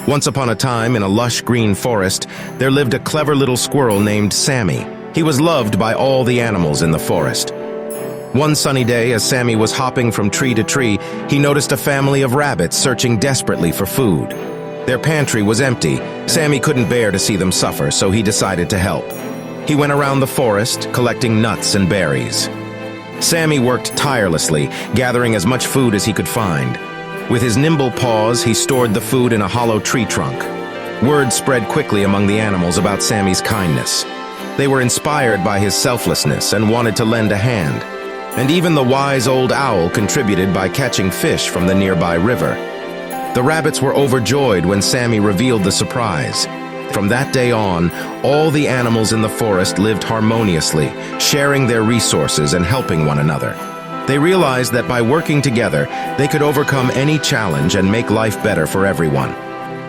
Once upon a time, in a lush green forest, there lived a clever little squirrel named Sammy. He was loved by all the animals in the forest. One sunny day, as Sammy was hopping from tree to tree, he noticed a family of rabbits searching desperately for food. Their pantry was empty. Sammy couldn't bear to see them suffer, so he decided to help. He went around the forest, collecting nuts and berries. Sammy worked tirelessly, gathering as much food as he could find. With his nimble paws, he stored the food in a hollow tree trunk. Word spread quickly among the animals about Sammy's kindness. They were inspired by his selflessness and wanted to lend a hand. And even the wise old owl contributed by catching fish from the nearby river. The rabbits were overjoyed when Sammy revealed the surprise. From that day on, all the animals in the forest lived harmoniously, sharing their resources and helping one another. They realized that by working together, they could overcome any challenge and make life better for everyone.